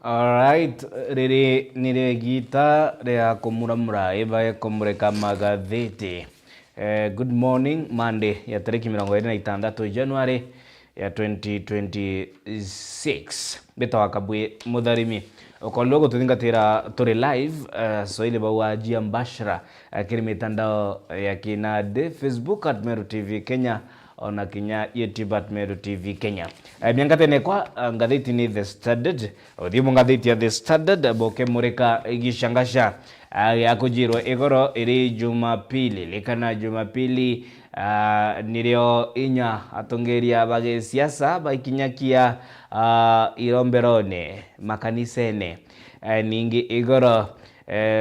Alright, riri niregita ria kumuramura ibae kumureka magatheti. Good morning, Monday ya tariki 26 January ya 2026. Beta wakabwe mudharimi. Okologo tuthingatira turi live so ile bawa jia mbashara kiri mitandao ya kinade Facebook @Meru TV Kenya ona kinya YouTube @Meru TV Kenya. Miangate nekwa ngatheti ni The Standard. Odhimu ngatheti ya The Standard boke mureka igishangasha ya kujirwa igoro iri Jumapili likana Jumapili nirio inya atongeria bage siasa baikinyakia iromberone makanisene ningi igoro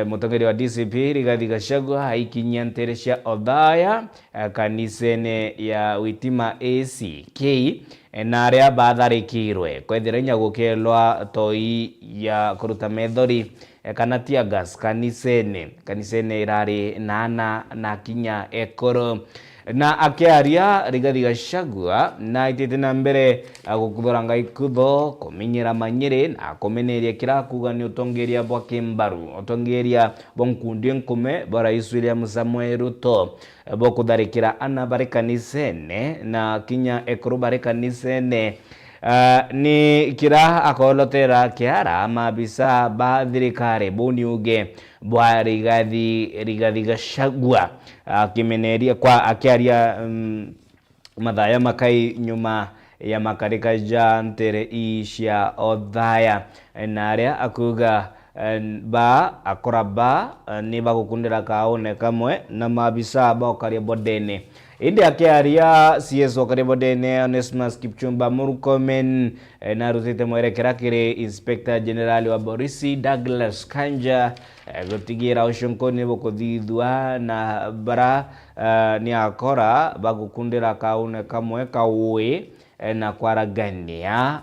mutongeri wa DCP Rigathi Gachagua haikinyia Teresia Othaya kanisene ya Witima ACK na aria batharikirwe kwethira inya gukelwa toi ya kuruta methori kana tia gas kanisene irari na kinya ekoro na akiaria Rigathi Gachagua na itete na mbere gukuthoranga ikutho kumenyera manyire na kumeneria kirakuga ni utongeria bwa kimbaru utongeria bonkundi nkume bara William Samuel Ruto bo kutharikira ana bari kanisene na kinya ekoro bari kanisene ni kira akolotera kiara mabisa ba thirikari boni uge bwa Rigathi Gachagua kimeneria kwa akiaria mathaya makai nyuma ya makarika jantere isha Othaya na aria akuga akoraba ni bagukundira kaone kamwe na mabisa ba okaria bodene indi akiaria CS okaria bodene Onesmus Kipchumba Murkomen na rutite mwerekera kiri Inspector General wa Borisi Douglas Kanja gutigira ushonkoni bukuthithwa na bara ni akora bagukundira kaone kamwe kawe na kwaragania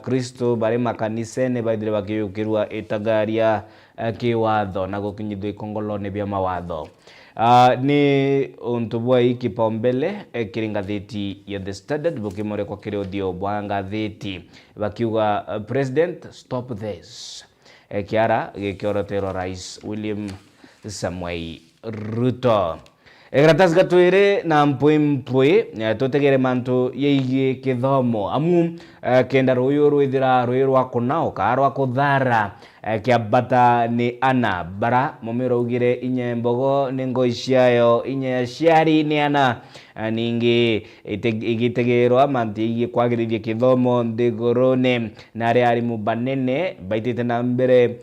Kristo bari makanisene baithire bakiyukirwa itagaria kiwatho na gukinyithwa ikongolone bia mawatho ni untubwa ikipaumbele kiringatheti ya The Standard bukimore kwa kiri uthio bwa ngatheti bakiuga President stop this kiara gikiorotero Rais William Samuel Ruto Egratas gatwire na mpoi tutegere mantu yeigi kithomo amu kenda ruyo rwithira rwirwa kunao karwa kuthara kiabata ni ana bara momero ugire inye mbogo ningo ishayo inye shiari ni ana ningi igitegerwa manti igi kwagiririe kithomo ndigorone na ari ari mubanene baitite na mbere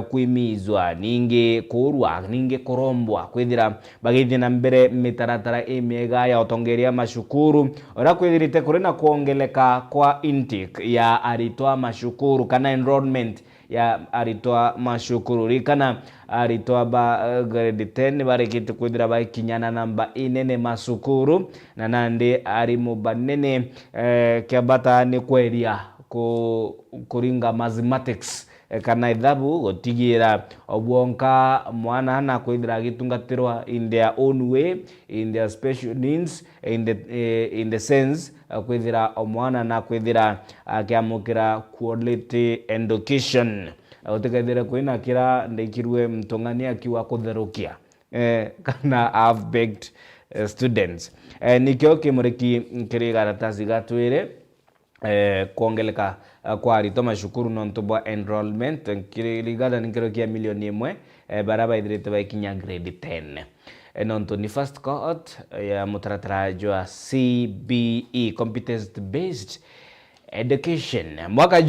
kuimizwa ningi kurwa ningi korombwa kwithira bagithie na mbere mitaratara imega ya utongeria mashukuru ora kwithirite kuri na kuongeleka kwa intake ya aritwa mashukuru kana enrollment ya aritwa mashukuru rikana aritwa ba grade 10 barikite kwithira bakinyana namba inene masukuru na nandi ari mubanene kiabata ni kweria kuringa mathematics kana ithabu gotigira obwonka mwana na kwithira gitungatirwa in their own way in their special needs in the sense kwithira omwana na kwithira akiamukira quality education utikethire kwina kira ndikirwe mtongani akiwa kutherukia kana have begged students nikyo kimuriki kiri garatazi gatwire kuongeleka kwa arito mashukuru nontubwa enrollment kirigada nikirokia milioni 1 baraba idrite baikinya grade 10 nonto ni first cohort ya mutaratara jwa CBE competence based education mwaka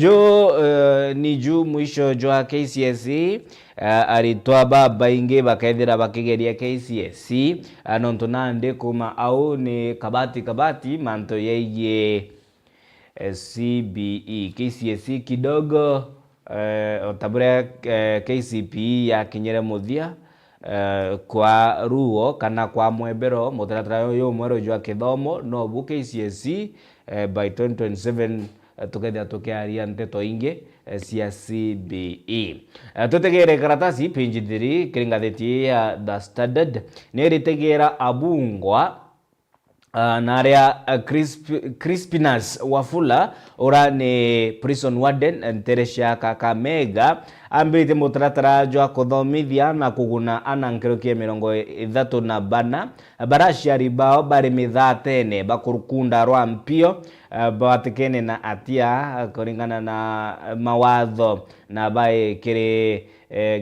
ni juu mwisho jwa KCSE aritwa baba inge bakaithira bakigeria KCSE nonto nande kuma au ni kabati manto yeye CBE KCSE kidogo otabure KCPE ya kinyere muthia kwa ruo kana kwa mwebero mutaratara yo mwero jwa kithomo no bu KCSE by 2027 tukethia tukiaria nteto inge cia CBE tutegere karatasi page 3 kiringatheti ya The Standard ni ritegera abungwa na aria Crispinus Wafula ora ni prison warden Nteresha Kakamega ambite mutaratara jwa kuthomithia na kuguna ana nkirukie 34 baraciari bao bari mithatene bakurukunda rwa mpio batikene na atia kuringana na mawatho na bae kiri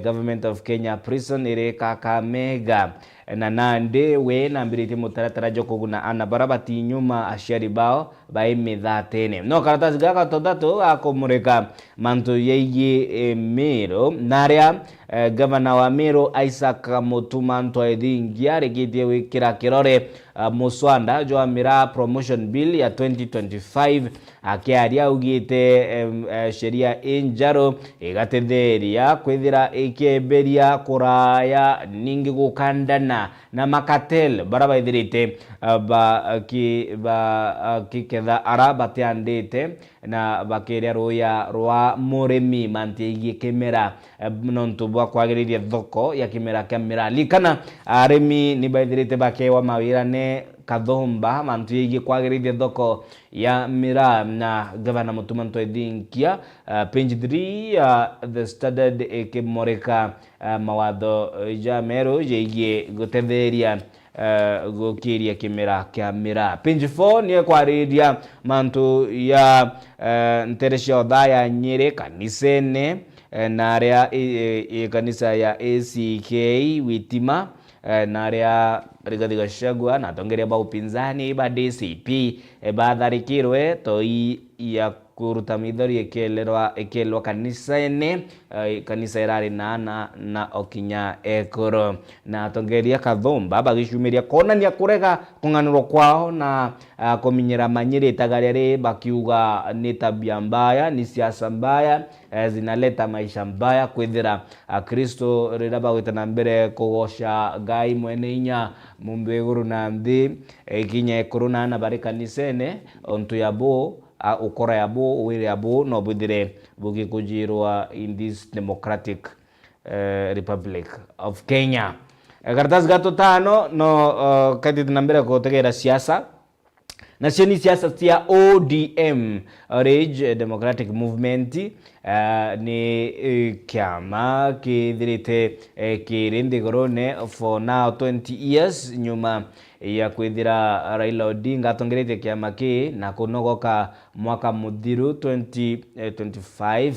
Government of Kenya Prison iri Kakamega na nande we na mbirite mutaratara jwa kuguna ana barabati nyuma aciari bao bae mithatene no karatasi gaka tondatu akomureka mantu yeigi Meru naria Governor wa Meru Isaac Mutuma Ntwaithingia rigitie wikira kirore muswanda jwa mira promotion bill ya 2025 akiaria ugite sheria injaro igatetheria kwithira ikemberia kuraya ningi gukandana na makatel baraba ithirite kiketha araba tiandite na bakiria ruya rwa murimi mantigie kimera nontu bwa kwagiriria thoko ya kimera kia mirali kana arimi ni baithirite bakewa mawira ne kathomba mantu yigie kwagiriria thoko ya mira na Governor Mutuma Ntwaithingia page 3 The Standard ikimoreka mawatho ja Meru yigie gutetheria gukiria kimera kia mira. Page 4 ni kwariria mantu ya Nteresha Othaya Nyeri kanisene na aria kanisa ya ACK Witima na aria Rigathi Gachagua na tongeria ba upinzani ba DCP batharikirwe toi ya kuruta mithori ekelwa kanisa-ini kanisa irari na okinya ekoro na tongeria kathomba bagishumiria konania kurega kunganirwo kwao na kuminyira manyiri tagariri bakiuga ni tabia mbaya ni siasa mbaya zinaleta maisha mbaya kwithira Kristo rira bagwitana mbere kugosha Ngai mwene inya mumbe iguru na nthi kinya ekoro na bari kanisene ontu yabo ukora yabo wire yabo no budire bugi kujirwa in this democratic republic of Kenya. Karatasi gato tano no kati tunambira kutegera siasa na sio ni siasa cia ODM Orange Democratic Movement ni kiama kithirite kirindi gorone for now 20 years nyuma ya kwithira Raila Odinga atongerete kiama ki na kunogoka mwaka muthiru 2025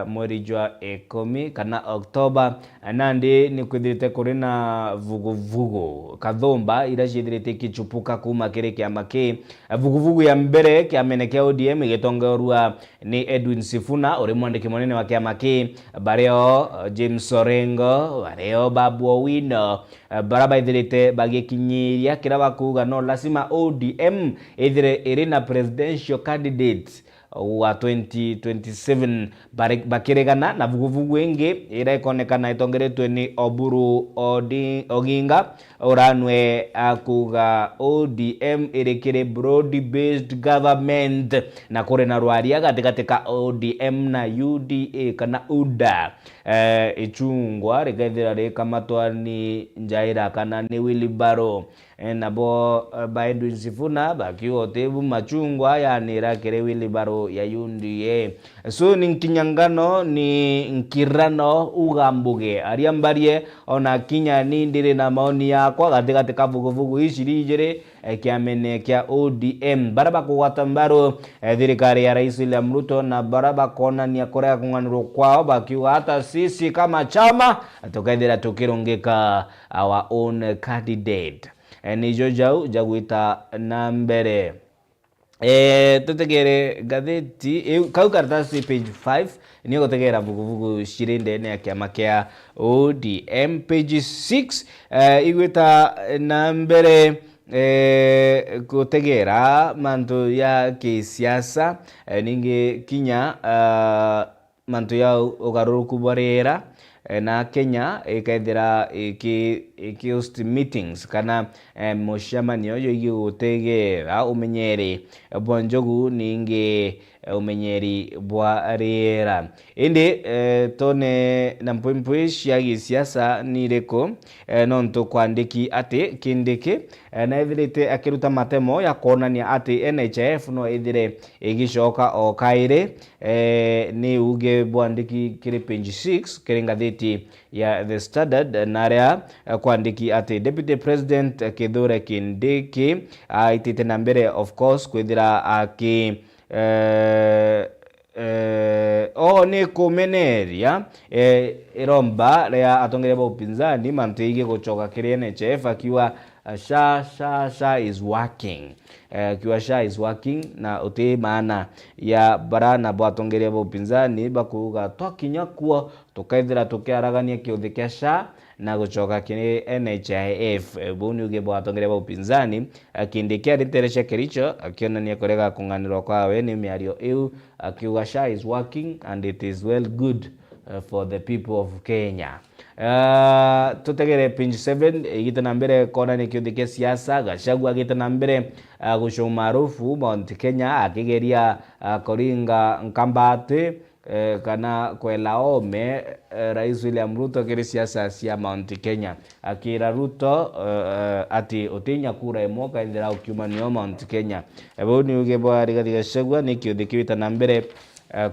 mweri jwa 10 kana Oktoba nandi ni kwithirite kuri na vuguvugu kathomba ira cithirite kichupuka kuma kiri kiama ki vuguvugu ya mbere kiamene kia ODM igitongorwa ni Edwin Sifuna uri mwandiki munene wa kiama ki bareo James Orengo bareo Babu Owino baraba ithirite bagikinyiria kira bakuga no lazima ODM ithire irina presidential candidate wa 2027 bakiregana na vuguvugu ingi ira ikonekana itongeretwe ni Oburu Oginga uranwe akuga ODM irikire broad based government na kure na rwaria gatika ODM na UDA kana UDA ichungwa rigaithira rikamatwa ni Njaira kana ni Wilibaro nabo Edwin Sifuna bakiwa tebu machungwa yani rakire Wilibaro ya UDA so ni kinyangano ni nkirano ugambuge ariambarie ona kinya ni ndire na maoni yakwa gatika vuguvugu iciri igire kiamene kia ODM baraba kugwata mbaro thirikari ya Rais William Ruto na baraba kona ni akorea kunganiro kwao bakiwa hata sisi kama chama tukaithira tukirungika our own candidate nijo jagwita na mbere tutegere gatheti kau karatasi page 5 ni gutegera vuguvugu shirinde ne kiama kia ODM page 6 igwita na mbere gutegera mantu ya kisiasa ningi kinya mantu ya ugaruruku borera na Kenya ikaithira host meetings kana mushamanio yo igigutegera umenyere Bonjogu ningi umenyeri bwa riera indi tone na mpwempwe cia gisiasa niriko nonto kwandiki ati kindiki na ithirite akiruta matemo ya kuonania ati NHIF no ithire igicoka o kaire ni uge bwandiki kiri page 6 kiri ngatheti ya The Standard naria kwandiki ati Deputy President Kithure Kindiki aitite na mbere of course kwithira aki ni kumeneria iromba ria atongere ba upinzani manteige gucoka kiri NHIF akiwa SHA is working akiwa SHA is working na uti maana ya barana bwatongere ba upinzani bakuga twakinya kuo tukaithira tukiaragania kiuthi kia SHA na gucoka kiri NHIF buni uge bwatongere ba upinzani akindikia riteresha kiricho akionania kurega kunganirwa kwawe ni miario iu akiwa SHA is working and it is well good for the people of Kenya. Tutegere page 7 igita na mbere kona ni kiuthi kia siasa Gachagua agita na mbere gusho maarufu Mount Kenya akigeria koringa nkambate kana kwelaome Rais William Ruto kiri siasa cia Mount Kenya akira Ruto ati utinya kura imo kaithira ukiumanio Mount Kenya ebo ni uge bwa Rigathi Gachagua ni kiuthi kiwita na mbere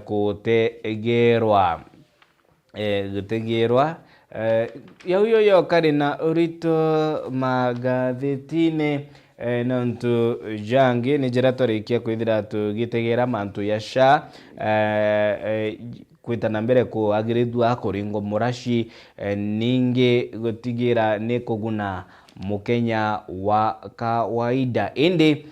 kutegerwa gutegerwa yo kari na urito magathetine nontu jangi ni njira torikia kwithira tugitegera mantu ya SHA kwita na mbere ku agirithwa kuringo murashi ningi gutigira ni kuguna mukenya wa kawaida indi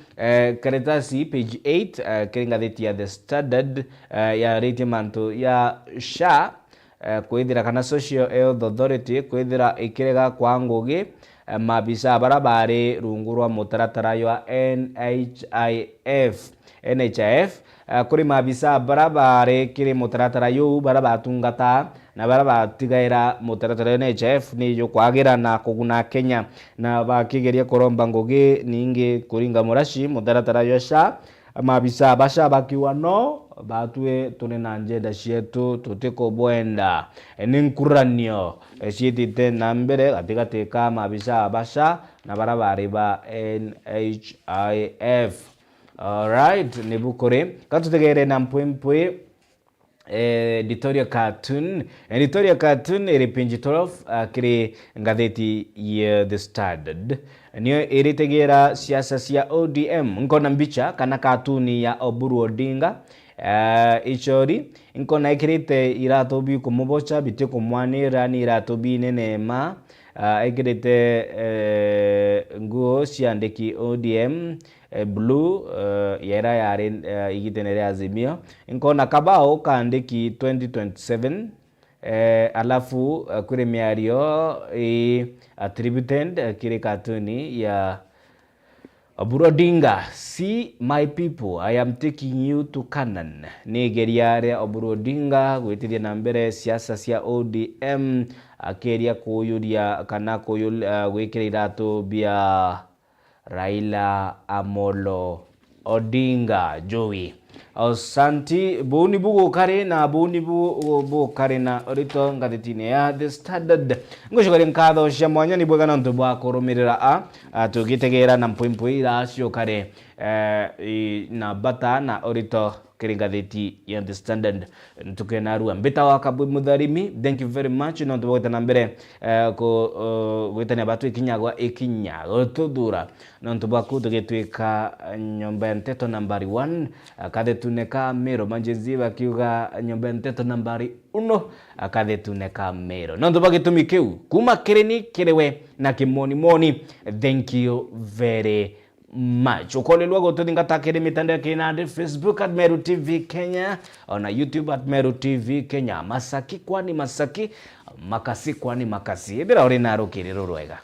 karatasi page 8 kiringatheti ya The Standard ya rate mantu ya SHA kwithira kana Social Health Authority kwithira ikirega kwa ngugi mabisa barabare rungu rwa mutaratara ya NHIF kuri mabisa barabare kiri mutaratara yu barabatungata na barabatigaira mutaratara NHIF ni yo kwagira na kuguna Kenya na bakigeria kuromba ngugi ningi kuringa murashi mutaratara ya SHA mabisa basha bakiwa no batwe tunena njeda cietu tutiko bwenda ninkuranio ciitite na mbere gatigati ka mabisa basha na barabari ba NHIF. Alright, nibukore katutegere na mpwempwe editorial cartoon iri page 12 kiri ngatheti ya The Standard niyo iritegera siasa cia ODM nkona mbicha kana katuni ya Oburu Odinga ichori nkona ikirite iratobi kumubocha bite kumwanira ni iratobi nenema ikirite nguo ciandiki ODM blue yera yare igitenere Azimio nkona kabao kaandiki 2027 alafu kure miario attributed kire katuni ya Oburu Odinga. See my people, I am taking you to Canaan. Nigeria ria Oburu Odinga gwitiria na mbere siasa cia ODM akeria kuyuria kana gwikira iratu bia Raila Amolo Odinga Joey. Asanti buni bugo kare na buni bugo kare na orito ngatitine ya The Standard ngoshogere nkatho cia mwanya ni bwega nontu bwa kurumirira tugitegera na mpwempwe ira cio kare na bata na orito kiringatheti ya The Standard ntukena ruwa mbeta wakabwe mutharimi. Thank you very much nontu bwa gutana mbere ko gwitania batu ikinyagwa tuthura nontu bwa kutugitwika nyomba nteto nambari 1 akathetuneka Mero manjezi bakiuga nyomba nteto nambari 1 akathetuneka Mero nontu bwa gitumi kiu kuma kireni kirewe na kimoni. Thank you very much. Ukolelwa gotudinga kiri mitandao kinande Facebook at Meru TV Kenya na YouTube at Meru TV Kenya. Masaki kwani Masaki, makasi kwani makasi. Ebira uri naro kiriro rwega.